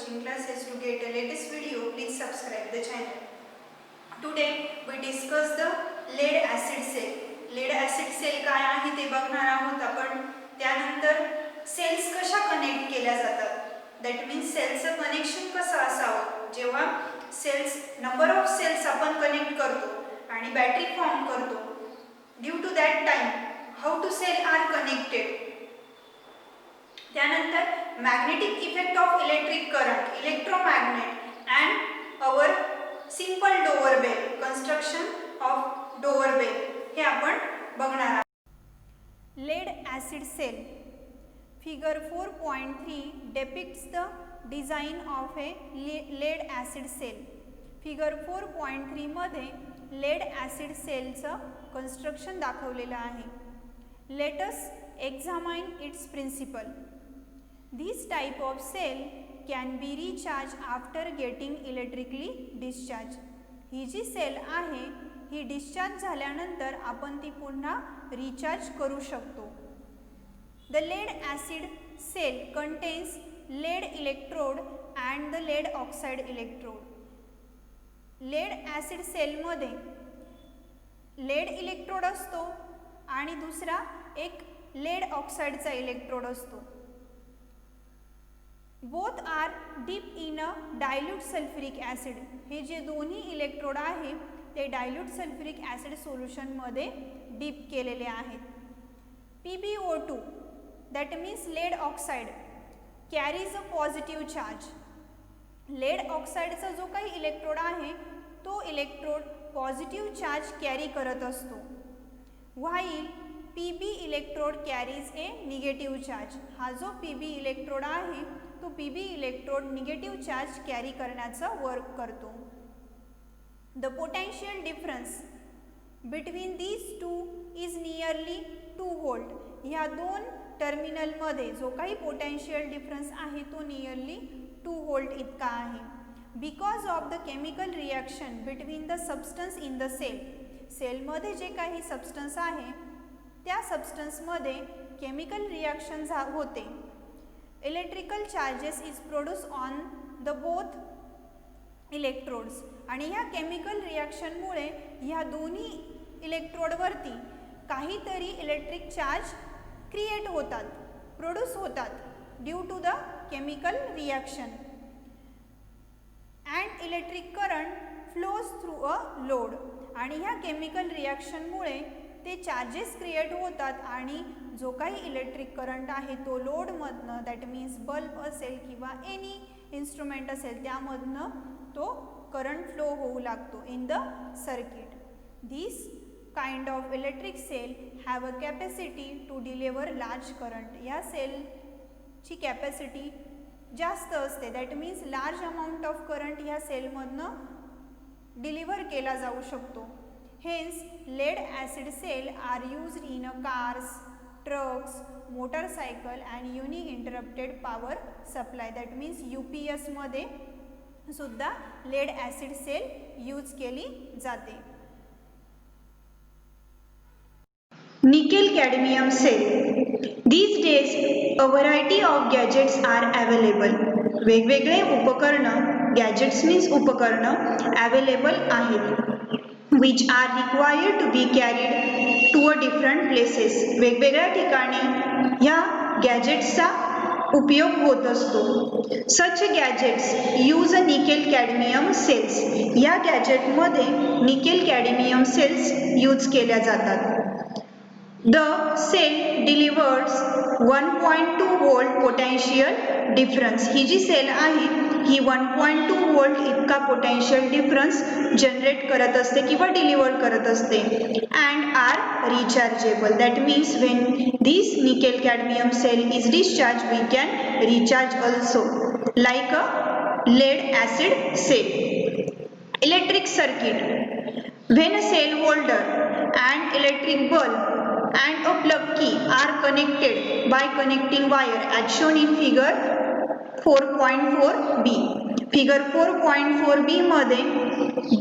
coaching classes. To get the latest video, please subscribe the channel. Today we discuss the lead acid cell. lead acid cell काय आहे ते बघणार आहोत आपण. त्यानंतर सेल्स कशा कनेक्ट केल्या जातात, दॅट मीन्स सेलचं कनेक्शन कसं असावं. जेव्हा सेल्स नंबर ऑफ सेल्स आपण कनेक्ट करतो आणि बॅटरी फॉर्म करतो, due to that time how two cell are connected. त्यानंतर magnetic effect of electric current, electromagnet and our simple door bell, construction of door bell हे आपण बघणार आहोत. Lead acid cell figure 4.3 depicts the design of a lead acid cell. Figure 4.3 मध्ये lead acid सेलचं construction दाखवलेलं आहे. Let us examine its principle. This type of cell can be recharged after getting electrically discharged. ही जी cell आहे ही discharge झाल्यानंतर आपण ती पुन्हा रिचार्ज करू शकतो. The lead acid cell contains lead electrode and the lead oxide electrode. lead acid cell मध्ये lead electrode असतो आणि दुसरा एक lead oxide चा इलेक्ट्रोड असतो. Both are deep in a dilute sulphuric acid. हे जे दोन्ही इलेक्ट्रोड आहे ते डायल्यूट सल्फ्युरिक ॲसिड सोल्युशनमध्ये डीप केलेले आहेत. PbO2 that means lead oxide carries a positive charge. Lead ऑक्साईडचा जो काही इलेक्ट्रोड आहे तो इलेक्ट्रोड पॉझिटिव्ह चार्ज कॅरी करत असतो. While Pb electrode carries A negative charge. हा जो Pb इलेक्ट्रोड आहे तो Pb electrode negative charge carry करण्याचं वर्क करतो. The potential difference between these two is nearly 2 volt. ह्या दोन टर्मिनलमध्ये जो काही पोटेन्शियल डिफरन्स आहे तो नियरली 2 व्होल्ट इतका आहे. Because of the chemical reaction between the substance in the cell. सेलमध्ये जे काही सबस्टन्स आहे त्या सबस्टन्समध्ये केमिकल रिॲक्शन होते. Electrical charges is produce on the both electrodes. आणि ह्या केमिकल रिॲक्शनमुळे ह्या दोन्ही इलेक्ट्रोडवरती काहीतरी इलेक्ट्रिक चार्ज क्रिएट होतात, प्रोड्यूस होतात due to the chemical reaction. And electric current flows through a load. आणि ह्या केमिकल रिॲक्शनमुळे ते चार्जेस क्रिएट होतात आणि जो काही इलेक्ट्रिक करंट आहे तो लोडमधनं, दॅट मीन्स बल्ब असेल किंवा एनी इन्स्ट्रुमेंट असेल त्यामधनं तो करंट फ्लो होऊ लागतो in the circuit. This kind of electric cell have a capacity to deliver large current. या सेलची कॅपॅसिटी जास्त असते, that means large amount of current ह्या सेलमधनं डिलिव्हर केला जाऊ शकतो. Hence, lead acid cell are used in cars, trucks, motorcycle and uninterrupted power supply. That means UPS मध्ये सुद्धा lead acid cell यूज केली जाते. Nickel cadmium cell. These days, a variety of gadgets are available. वेगवेगळे उपकरण, gadgets means उपकरण available आहेत. which are required to be carried to a different places. वेगवेगळ्या ठिकाणी ह्या गॅजेट्सचा उपयोग होत असतो. such gadgets use a nickel cadmium cells. या गॅजेटमध्ये निकेल कॅडमियम सेल्स यूज केल्या जातात. The cell delivers 1.2 volt potential difference. ही जी सेल आहे ही 1.2 वोल्ट इतका पोटेन्शियल डिफरन्स जनरेट करत असते किंवा डिलिव्हर करत असते. And are rechargeable. That means when this nickel cadmium cell is discharge we can recharge also like a lead acid cell. Electric circuit. When a cell holder and electric bulb and a plug key are connected by connecting wire as shown in figure 4.4b. figure 4.4b मध्ये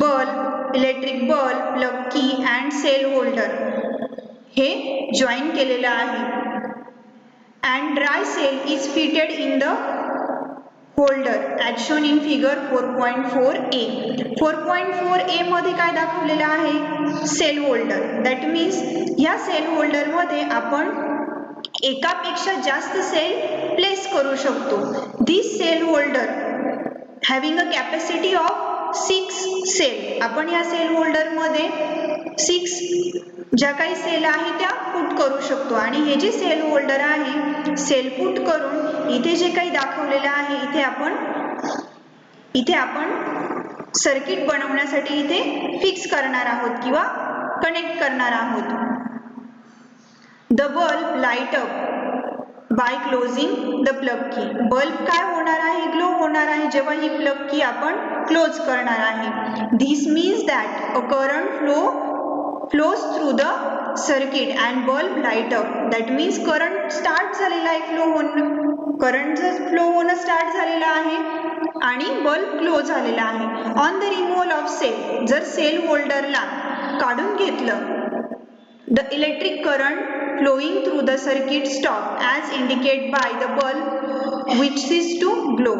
bulb, electric bulb, plug key and cell holder हे join केलेलं आहे. and dry cell is fitted in the holder as shown in figure 4.4a. 4.4a मध्ये काय दाखवलेलं आहे? Cell holder. That means या cell holder मध्ये आपण एकापेक्षा जास्त सेल प्लेस करू शकतो. This cell holder having a capacity of 6 cell. आपण या सेल होल्डर मध्ये 6 ज्या काही सेल आहे त्या पुट करू शकतो आणि हे जे सेल होल्डर आहे सेल पुट करून इथे जे काही दाखवलेलं आहे इथे आपण सर्किट बनवण्यासाठी इथे फिक्स करणार आहोत किंवा कनेक्ट करणार आहोत. The bulb light up by closing the plug की. बल्ब काय होणार आहे? ग्लो होणार आहे जेव्हा ही प्लग की आपण क्लोज करणार आहे. This means that a current flows through the circuit and bulb light up. That means current start झालेला आहे फ्लो होणं. करंट फ्लो होणं स्टार्ट झालेलं आहे आणि बल्ब क्लोज झालेला आहे. On the removal of cell, जर सेल होल्डरला काढून घेतलं, the electric current flowing through the circuit stop as indicated by the bulb which is to glow.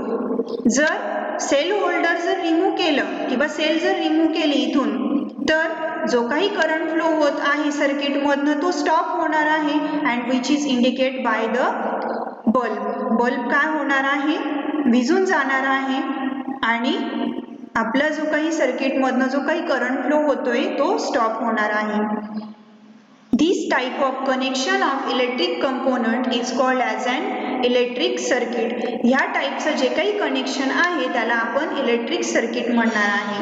जर सेल होल्डर जर रिमूव्ह केलं किंवा सेल जर रिमूव्ह केली इथून, तर जो काही करंट फ्लो होत आहे सर्किट मधनं तो स्टॉप होणार आहे and which is indicate by the bulb. Bulb काय होणार आहे? विझून जाणार आहे आणि आपला जो काही सर्किट मधनं जो काही करंट फ्लो होतोय तो स्टॉप होणार आहे. This type of connection of electric component is called as an electric circuit. ह्या टाईपचं जे काही कनेक्शन आहे त्याला आपण इलेक्ट्रिक सर्किट म्हणणार आहे.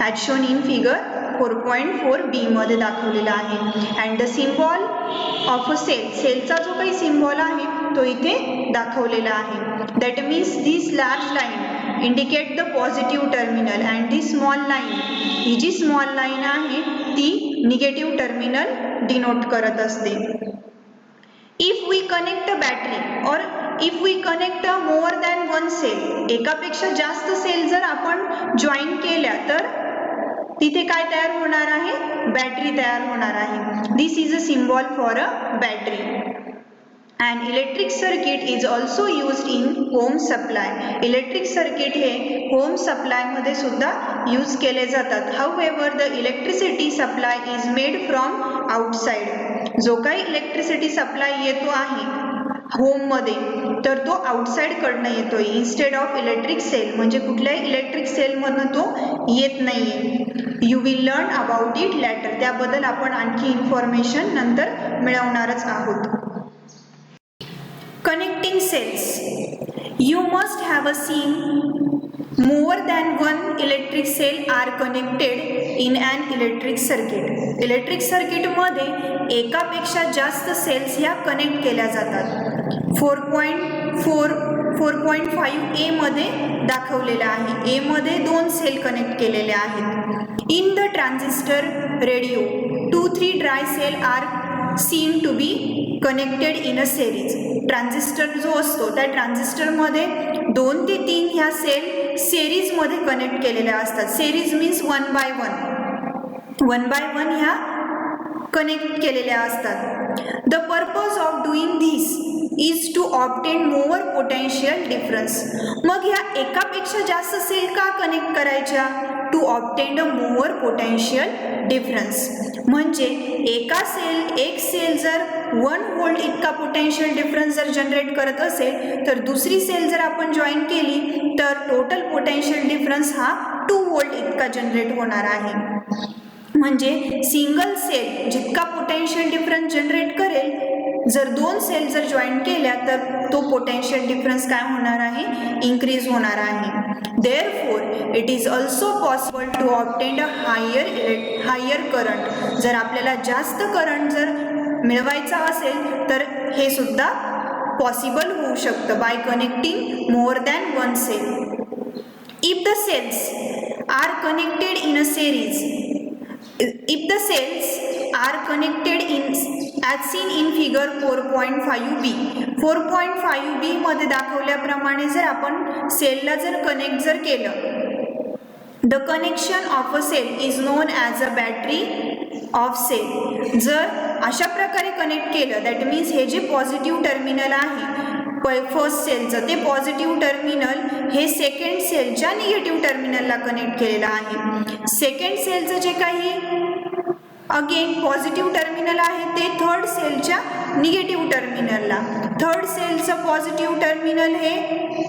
As shown in figure 4.4b मध्ये दाखवलेला आहे. And the symbol of a cell, सेलचा जो काही सिम्बॉल आहे तो इथे दाखवलेला आहे. That means this large line indicate the positive terminal and this small line, ही जी स्मॉल लाईन आहे ती निगेटिव्ह टर्मिनल डिनोट करत असते. If we connect a battery or if we connect a more than one cell, एकापेक्षा जास्त sale जर आपण जॉईन केल्या तर तिथे काय तयार होणार आहे? बॅटरी तयार होणार आहे. This is a symbol for a battery. An electric circuit is also used in home supply. Electric circuit हे होम सप्लाय मध्ये सुद्धा यूज केले जातात. However, the electricity supply is made from outside. जो काही इलेक्ट्रिसिटी सप्लाय येतो आहे home मध्ये तर तो आउटसाइड कडनं येतोय इन्स्टेड ऑफ इलेक्ट्रिक सेल. म्हणजे कुठल्याही इलेक्ट्रिक सेल मधनं तो येत नाहीये. You will learn about it later. त्याबद्दल आपण आणखी इन्फॉर्मेशन नंतर मिळवणारच आहोत. Connecting cells. You must have seen more than one electric cell are connected in an electric circuit. Electric circuit मध्ये एकापेक्षा जास्त सेल्स ह्या कनेक्ट केल्या जातात. 4.5a मध्ये दाखवलेला आहे. ए मध्ये 2 सेल कनेक्ट केलेले आहेत. In the transistor radio 2-3 dry cell are seen to be connected in a series. Transistor जो असतो त्या ट्रान्झिस्टरमध्ये 2 ते 3 ह्या सेल सिरीजमध्ये कनेक्ट केलेल्या असतात. सिरीज मीन्स 1 by 1 ह्या कनेक्ट केलेल्या असतात. The purpose of doing this is to obtain more potential difference. मग ह्या एकापेक्षा जास्त सेल का कनेक्ट करायच्या? To obtain a more potential difference. म्हणजे एक सेल जर 1 व्होल्ट इतका पोटेन्शियल डिफरन्स जर जनरेट करत असेल तर दुसरी सेल जर आपण जॉईन केली तर टोटल पोटेन्शियल डिफरन्स हा 2 व्होल्ट इतका जनरेट होणार आहे. म्हणजे सिंगल सेल जितका पोटेन्शियल डिफरन्स जनरेट करेल जर 2 सेल जर जॉईन केल्या तर तो पोटेन्शियल डिफरन्स काय होणार आहे? इन्क्रीज होणार आहे. Therefore, it is also possible to obtain a higher current. जर आपल्याला जास्त करंट जर मिळवायचा असेल तर हे सुद्धा पॉसिबल होऊ शकतं by connecting more than 1 cell. If the cells are connected in a series, if the cells are connected as seen in figure 4.5b. 4.5b मध्ये दाखवल्याप्रमाणे जर आपण सेलला जर कनेक्ट जर केलं, the connection of a cell is known as a battery of cell. जर अशा प्रकारे कनेक्ट केलं दॅट मीन्स हे जे पॉझिटिव्ह टर्मिनल आहे फर्स्ट सेलचं ते पॉझिटिव्ह टर्मिनल हे सेकंड सेलच्या निगेटिव्ह टर्मिनलला कनेक्ट केलेलं आहे. सेकंड सेलचं जे काही अगेन पॉझिटिव्ह टर्मिनल आहे ते थर्ड सेलच्या निगेटिव्ह टर्मिनलला, थर्ड सेलचं पॉझिटिव्ह टर्मिनल हे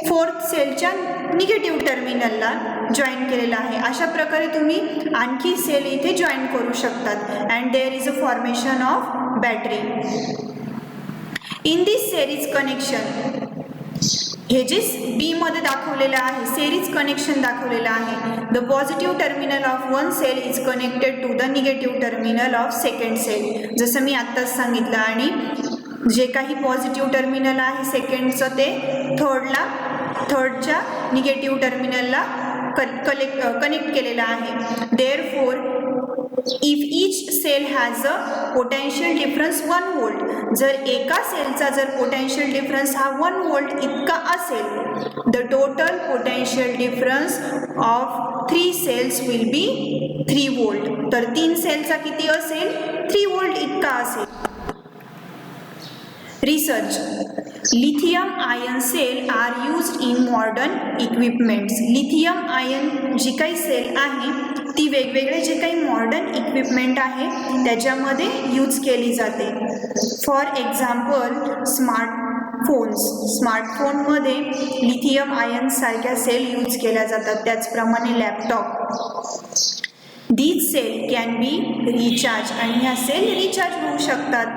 फोर्थ सेलच्या निगेटिव्ह टर्मिनलला जॉईन केलेलं आहे. अशा प्रकारे तुम्ही आणखी सेल इथे जॉईन करू शकतात. And there is a formation of battery. In this series connection, हे जे बी मध्ये दाखवलेलं आहे सेरीज कनेक्शन दाखवलेलं आहे. The positive terminal of one cell is connected to the negative terminal of second cell. जसं मी आत्ताच सांगितलं. आणि जे काही पॉझिटिव्ह टर्मिनल आहे सेकंडचं ते थर्डच्या निगेटिव्ह टर्मिनलला कनेक्ट केलेलं आहे. Therefore if each cell has a potential difference 1 volt, जर एका सेलचा जर पोटेन्शियल डिफरन्स हा 1 व्होल्ट इतका असेल, the total potential difference of 3 cells will be 3 volt. तर 3 सेलचा किती असेल? 3 व्होल्ट इतका असेल. Research. Lithium ion cell are used in modern equipments. Lithium ion जी काही सेल आहे ती वेगवेगळे जे काही मॉडर्न इक्विपमेंट आहे त्याच्यामध्ये यूज केली जाते. फॉर एक्झाम्पल स्मार्टफोनमध्ये लिथियम आयन सारख्या सेल यूज केल्या जातात. त्याचप्रमाणे laptop. These cell can be recharge, आणि ह्या सेल रिचार्ज होऊ शकतात.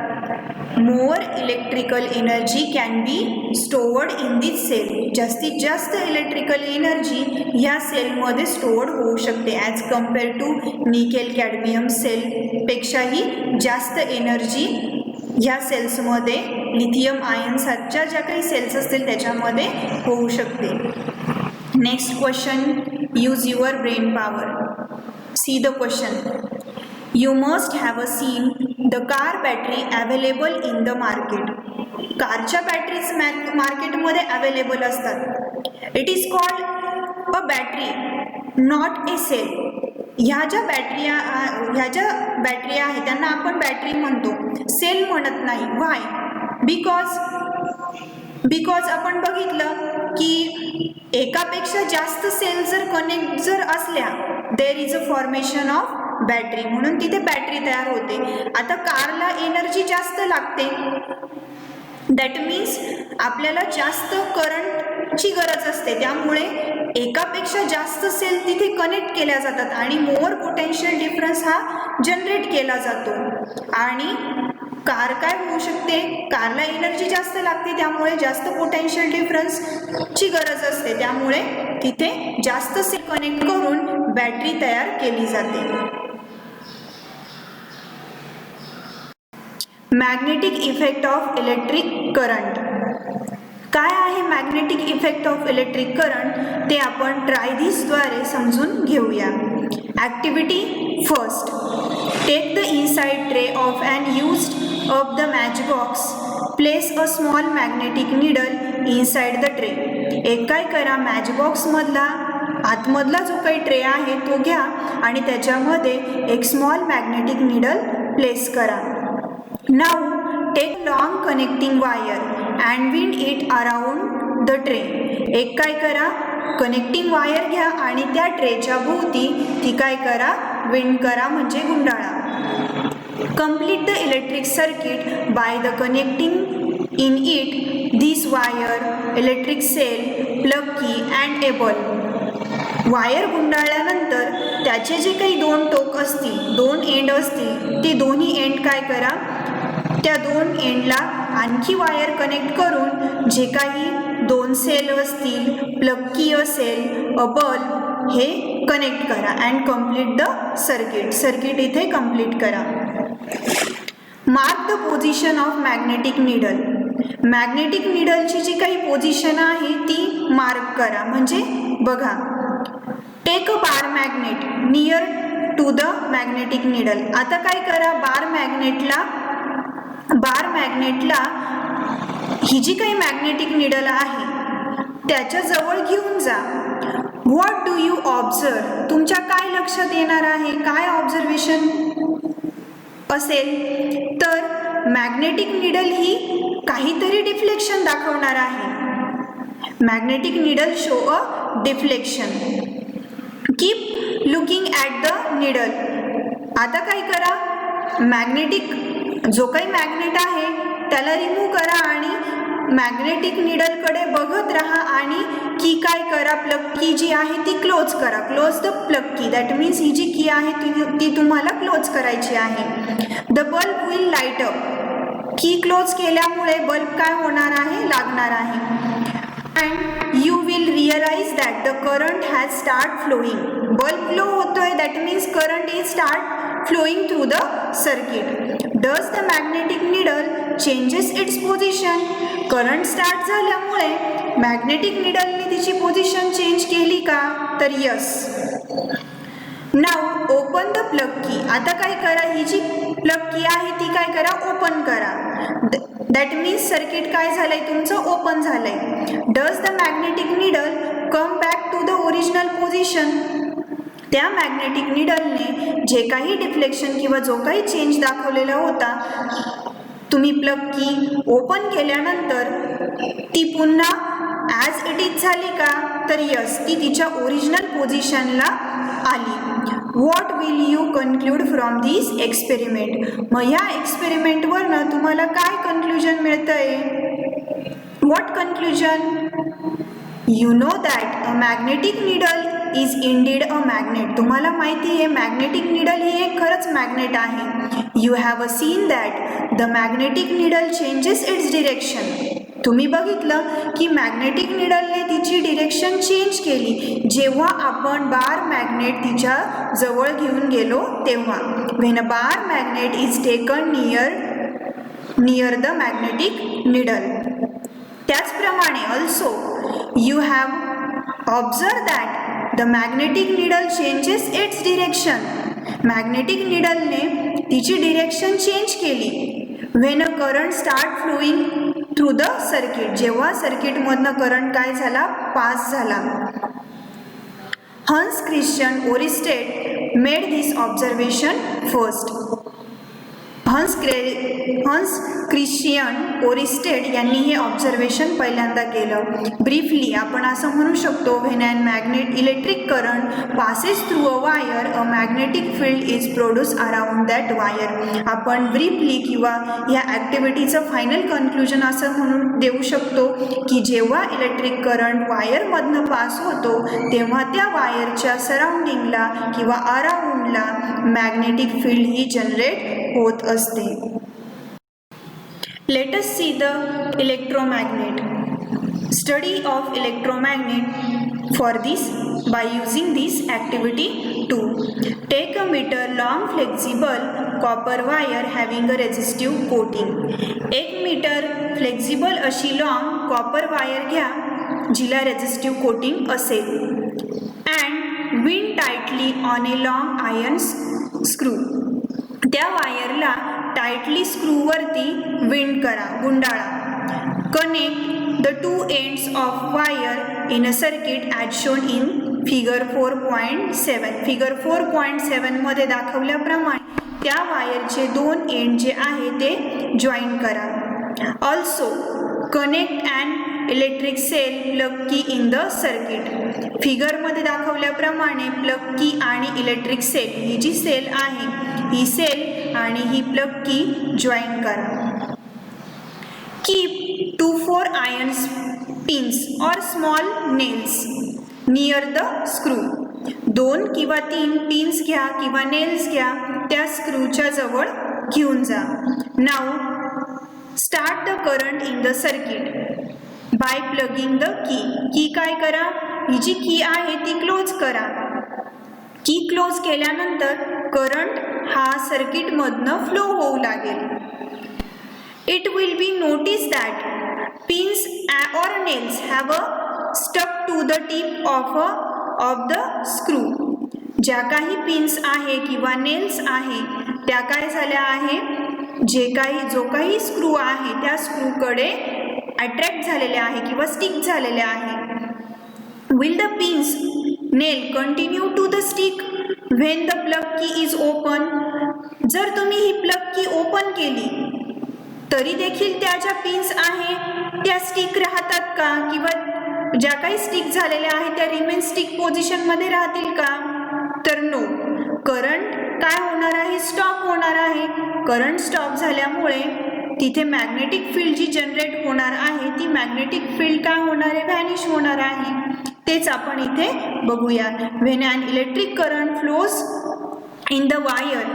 More electrical energy can be stored in this cell. जास्तीत जास्त इलेक्ट्रिकल एनर्जी ह्या सेलमध्ये स्टोअर्ड होऊ शकते. As compare to nickel cadmium सेलपेक्षाही जास्त एनर्जी ह्या सेल्समध्ये लिथियम आयनसारख्या ज्या काही सेल्स असतील त्याच्यामध्ये होऊ शकते. Next question. Use your brain power. See the question. You must have seen the car battery available in the market. कारच्या बॅटरीज मार्केटमध्ये अवेलेबल असतात. It is called a battery, not a cell. ह्या ज्या battery आहे त्यांना आपण battery म्हणतो, sale म्हणत नाही. व्हाय? बिकॉज आपण बघितलं की एकापेक्षा जास्त सेल जर कनेक्ट जर असल्या, there is a formation of battery, म्हणून तिथे बॅटरी तयार होते. आता कारला एनर्जी जास्त लागते, दॅट मीन्स आपल्याला जास्त करंटची गरज असते. त्यामुळे एकापेक्षा जास्त सेल तिथे कनेक्ट केल्या जातात आणि मोर पोटेन्शियल डिफरन्स हा जनरेट केला जातो. आणि कार काय होऊ शकते? कारला एनर्जी जास्त लागते, त्यामुळे जास्त पोटेन्शियल डिफरन्सची गरज असते. त्यामुळे तिथे जास्त सेल कनेक्ट करून बॅटरी तयार केली जाते. Magnetic effect of electric current. काय आहे magnetic effect of electric current ते आपण ट्राय धिसद्वारे समजून घेऊया. Activity first. Take the inside tray of and used of the match box. Place a small magnetic needle inside the tray. एक काय करा, मॅच बॉक्समधला आतमधला जो काही ट्रे आहे तो घ्या आणि त्याच्यामध्ये एक स्मॉल मॅग्नेटिक निडल प्लेस करा. Now take long connecting wire and wind it around the tray. एक काय करा, कनेक्टिंग वायर घ्या आणि त्या ट्रेच्या भोवती ती काय करा, विंड करा म्हणजे गुंडाळा. Complete the electric circuit by the connecting in it this wire, electric cell, plug key and a bulb. Wire गुंडाळल्यानंतर त्याचे जे काही दोन टोक असतील, दोन एंड असतील, ते दोन्ही एंड काय करा, त्या दोन एंडला आणखी वायर कनेक्ट करून जे काही दोन सेल असतील, प्लग की असेल, अ बल्ब, हे कनेक्ट करा अँड कम्प्लीट द सर्किट इथे कम्प्लीट करा. Mark the position of magnetic needle. Magnetic निडलची जी काही पोझिशन आहे ती मार्क करा. म्हणजे बघा, take a bar magnet near to the magnetic needle. आता काय करा, बार मॅग्नेटला ही जी काही मॅग्नेटिक निडल आहे त्याच्या जवळ घेऊन जा. What do you observe. तुमच्या काय लक्षात येणार आहे, काय ऑब्झर्वेशन असेल तर मॅग्नेटिक निडल ही काहीतरी डिफ्लेक्शन दाखवणार आहे. Magnetic needle show a deflection. Keep looking at the needle. आता काय करा, मॅग्नेटिक जो काही मॅग्नेट आहे त्याला रिमूव्ह करा आणि मॅग्नेटिक निडलकडे बघत राहा आणि की काय करा, प्लग की जी आहे ती क्लोज करा. Close the plug key. That means ही जी की आहे ती तुम्हाला क्लोज करायची आहे. The bulb will light up. Key close केल्यामुळे बल्ब काय होणार आहे, लागणार आहे. And you will realise that the current has start flowing. Bulb flow होतोय, that means current is start flowing through the circuit. Does the magnetic needle changes its position? Current start झाल्यामुळे magnetic निडलने तिची position change केली का, तर yes. Now open the plug की. आता काय करा, ही जी प्लग की आहे ती काय करा, ओपन करा. दॅट मीन्स सर्किट काय झालंय तुमचं, ओपन झालंय. Does the magnetic needle come back to the original position. त्या मॅग्नेटिक निडलने जे काही डिफ्लेक्शन किंवा जो काही चेंज दाखवलेला होता, तुम्ही प्लग की ओपन केल्यानंतर ती पुन्हा ॲज इट इज झाली का, तर यस, ती तिच्या ओरिजिनल पोझिशनला आली. What will you conclude from this experiment. मग ह्या एक्सपेरिमेंटवरनं तुम्हाला काय कन्क्लुजन मिळतंय. What conclusion. You know that a magnetic needle is indeed a magnet. तुम्हाला माहिती आहे मॅग्नेटिक निडल ही एक खरंच मॅग्नेट आहे. You have seen that the magnetic needle changes its direction. तुम्ही बघितलं की मॅग्नेटिक निडलने तिची डिरेक्शन चेंज केली जेव्हा आपण बार मॅग्नेट तिच्या जवळ घेऊन गेलो तेव्हा. When a bar magnet is taken near the magnetic needle. त्याचप्रमाणे also you have observe that the magnetic needle changes its direction. Magnetic निडलने तिची डिरेक्शन चेंज केली when a current start flowing through the circuit. जेव्हा सर्किटमधनं current काय झाला, pass झाला. Hans Christian Oersted made this observation first. Hans Christian Oersted यांनी हे ऑब्झर्वेशन पहिल्यांदा केलं. ब्रीफली आपण असं म्हणू शकतो, when an magnet electric current passes through a wire a magnetic field is produce around that wire. आपण ब्रीफली किंवा या ॲक्टिव्हिटीचं फायनल कन्क्लुजन असं म्हणून देऊ शकतो की जेव्हा इलेक्ट्रिक करंट वायरमधनं पास होतो तेव्हा त्या वायरच्या सराउंडिंगला किंवा अराउंडला मॅग्नेटिक फील्ड ही जनरेट होत असते. Let us see the electromagnet. Study of electromagnet for this by using this activity 2. Take a meter long flexible copper wire having a resistive coating. 1 metre flexible अशी long copper wire घ्या जिला resistive coating असेल. And wind tightly on a long iron screw. त्या वायरला tightly स्क्रूवरती wind करा, गुंडाळा. Connect the 2 ends of wire in a circuit as shown in figure 4.7. Figure 4.7 मध्ये दाखवल्याप्रमाणे त्या वायरचे 2 एंड जे आहे ते जॉईन करा. Also connect and electric cell plug key in the circuit. फिगरमध्ये दाखवल्याप्रमाणे प्लग की आणि इलेक्ट्रिक सेल ही जी सेल आहे ही सेल आणि ही प्लग की जॉईन करा. Keep 2-4 iron pins or small nails near the screw. 2 किंवा 3 पिन्स घ्या किंवा नेल्स घ्या, त्या स्क्रूच्या जवळ घेऊन जा. Now start the current in the circuit by plugging the key. Key काय करा, ही जी की आहे ती क्लोज करा. की क्लोज केल्यानंतर करंट हा सर्किटमधनं फ्लो होऊ लागेल. It will be notice that pins or nails have a stuck to the tip of the screw. ज्या काही पिन्स आहे किंवा नेल्स आहे त्या काय झाल्या आहे, जो काही स्क्रू आहे त्या स्क्रूकडे अट्रॅक्ट झालेल्या आहे किंवा स्टिक झालेल्या आहे. Will the pins nail continue to the stick when the plug key is open. जर तुम्ही ही प्लग की ओपन केली तरी देखील त्या ज्या पिन्स आहे त्या स्टिक राहतात का, किंवा ज्या काही स्टिक झालेल्या आहेत त्या रिमेन स्टिक पोझिशनमध्ये राहतील का, तर नो. करंट काय होणार आहे, स्टॉप होणार आहे. करंट स्टॉप झाल्यामुळे तिथे मॅग्नेटिक फील्ड जी जनरेट होणार आहे ती मॅग्नेटिक फील्ड काय होणार आहे, व्हॅनिश होणार आहे. तेच आपण इथे बघूया. When an electric current flows in the wire,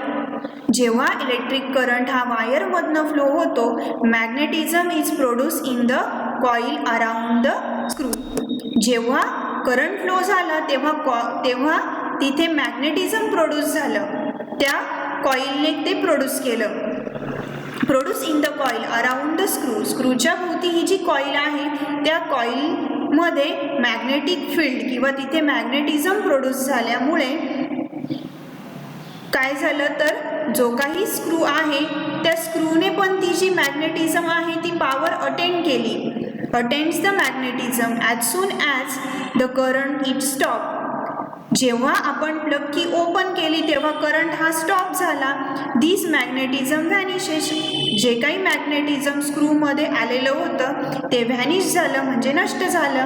जेव्हा इलेक्ट्रिक करंट हा वायर मधनं फ्लो होतो, magnetism is produce in the coil around the screw. जेव्हा करंट फ्लो झाला तेव्हा तिथे मॅग्नेटिझम प्रोड्यूस झालं, त्या कॉईलने ते प्रोड्यूस केलं. Produce in the coil around the screw, स्क्रूच्या भोवती ही जी कॉईल आहे त्या कॉईलमध्ये मॅग्नेटिक फील्ड किंवा तिथे मॅग्नेटिझम प्रोड्यूस झाल्यामुळे काय झालं, तर जो काही स्क्रू आहे त्या स्क्रूने पण ती जी मॅग्नेटिझम आहे ती पॉवर अटेंड केली. Attends the magnetism as soon as the current it stop. जेव्हा आपण प्लग की ओपन केली तेव्हा करंट हा स्टॉप झाला. दिस मॅग्नेटिझम व्हॅनिशेस, जे काही मॅग्नेटिझम स्क्रूमध्ये आलेलं होतं ते व्हॅनिश झालं म्हणजे नष्ट झालं.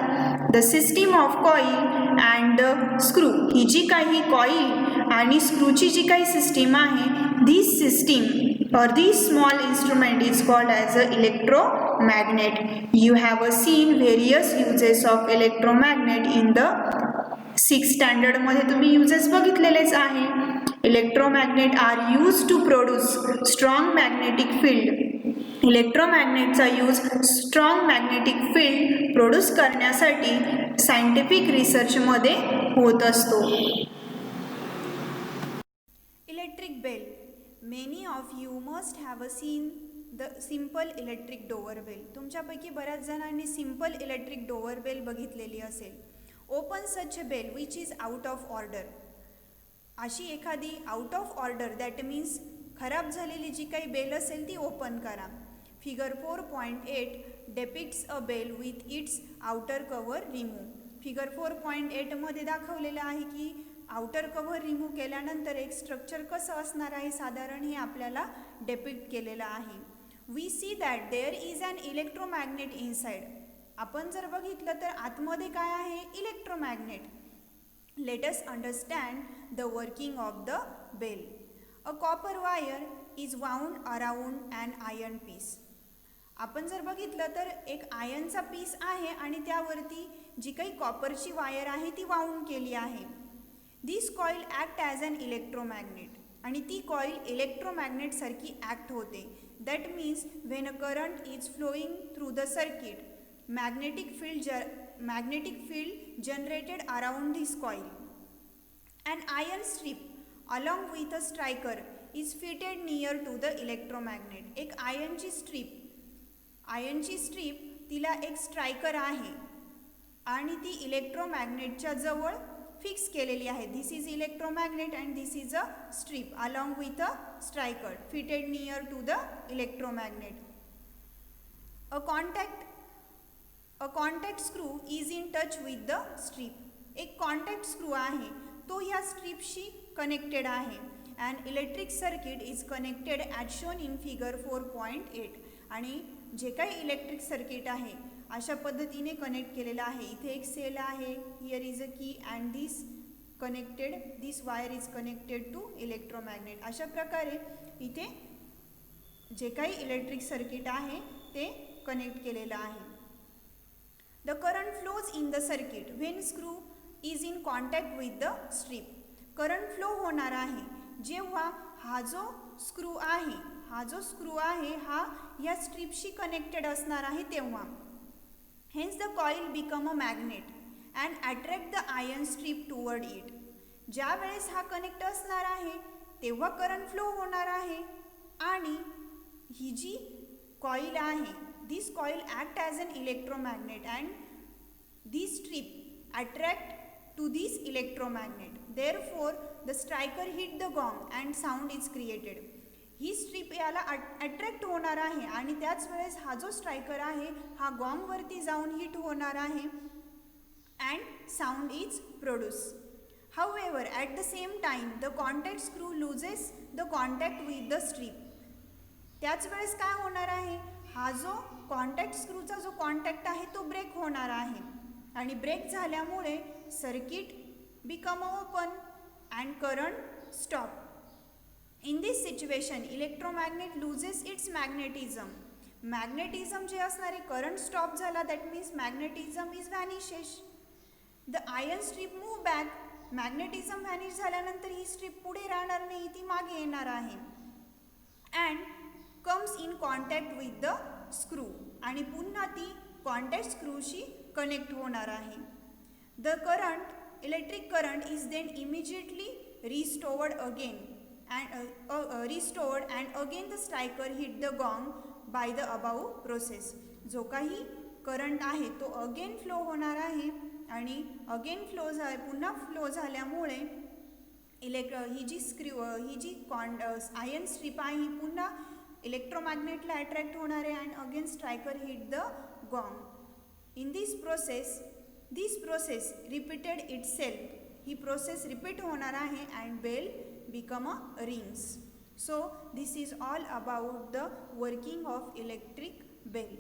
The system of coil and the screw, ही जी काही कॉईल आणि स्क्रूची जी काही सिस्टीम आहे, this system or this small instrument is called as a electromagnet. You have seen various uses of electromagnet in the 6th standard मध्ये तुम्ही uses बघितलेलेच आहे. Electromagnet are used to produce strong magnetic field. इलेक्ट्रोमॅग्नेटचा use strong magnetic field produce करण्यासाठी scientific रिसर्चमध्ये होत असतो. Electric bell. Many of you must have seen the simple electric door bell. तुमच्यापैकी बऱ्याच जणांनी सिम्पल इलेक्ट्रिक डोअर बेल बघितलेली असेल. Open such bell which is out of order. अशी एखादी out of order, that means खराब झालेली जी काही बेल असेल ती ओपन करा. Figure 4.8 depicts a bell with its outer cover remove. Figure 4.8 मध्ये दाखवलेलं आहे की आउटर कव्हर रिमूव्ह केल्यानंतर एक स्ट्रक्चर कसं असणार आहे साधारण हे आपल्याला डेपिक्ट केलेलं आहे. We see that there is an electromagnet inside. आपण जर बघितलं तर आतमध्ये काय आहे, electromagnet. Let us understand the working of the bell. A copper wire is wound around an iron piece. आपण जर बघितलं तर एक आयर्नचा पीस आहे आणि त्यावरती जी काही कॉपरची वायर आहे ती वाउंड केली आहे. This coil act as an electromagnet. आणि ती कॉईल इलेक्ट्रोमॅग्नेटसारखी ॲक्ट होते. That means when a current is flowing through the circuit, magnetic field generated around this coil. An iron strip along with a striker is fitted near to the electromagnet. एक आयर्नची strip तिला एक striker आहे आणि ती इलेक्ट्रोमॅग्नेटच्या जवळ fix केलेली आहे. This is electromagnet and this is a strip along with a striker fitted near to the electromagnet. A contact screw is in touch with the strip. एक कॉन्टॅक्ट स्क्रू आहे तो ह्या स्ट्रीपशी कनेक्टेड आहे. And electric circuit is connected as shown in figure 4.8. आणि जे काही electric circuit आहे अशा पद्धतीने कनेक्ट केलेलं आहे. इथे एक सेल आहे, here is a key and this wire is connected to electromagnet. अशा प्रकारे इथे जे काही इलेक्ट्रिक सर्किट आहे ते कनेक्ट केलेलं आहे. The current flows in the circuit when screw is in contact with the strip. Current flow होणार आहे जेव्हा हा जो स्क्रू आहे हा या स्ट्रीपशी कनेक्टेड असणार आहे तेव्हा. Hence the coil become a magnet and attract the iron strip toward it. ज्या वेळेस हा कनेक्ट असणार आहे तेव्हा करंट फ्लो होणार आहे आणि ही जी कॉईल आहे, this coil act as an electromagnet and this strip attract to this electromagnet. Therefore, the striker hit the gong and sound is created. ही स्ट्रीप याला अट्रॅक्ट होणार आहे आणि त्याच वेळेस हा जो स्ट्रायकर आहे हा गॉंगवरती जाऊन हिट होणार आहे and sound is produce. However, at the same time, the contact screw loses the contact with the strip. त्याच वेळेस काय होणार आहे, हा जो कॉन्टॅक्ट स्क्रूचा जो कॉन्टॅक्ट आहे तो ब्रेक होणार आहे आणि ब्रेक झाल्यामुळे circuit become open and current stop. In this situation electromagnet loses its magnetism. Magnetism जे असणार आहे, करंट स्टॉप झाला that means magnetism is vanishes. The iron strip move back. Magnetism vanish झाल्यानंतर ही स्ट्रीप पुढे राहणार नाही, ती मागे येणार आहे. And comes in contact with the screw. आणि पुन्हा ती कॉन्टॅक्ट स्क्रूशी कनेक्ट होणार आहे. The current, electric current is then immediately restored again and again the striker hit the gong by the above process. जो काही करंट आहे तो अगेन फ्लो होणार आहे आणि अगेन पुन्हा फ्लो झाल्यामुळे ही जी आयर्न स्ट्रीप आहे ही पुन्हा इलेक्ट्रोमॅग्नेटला अट्रॅक्ट होणार आहे and again striker hit the gong. In this process repeated itself. ही प्रोसेस रिपीट होणार आहे and bell become a rings. So this is all about the working of electric bell.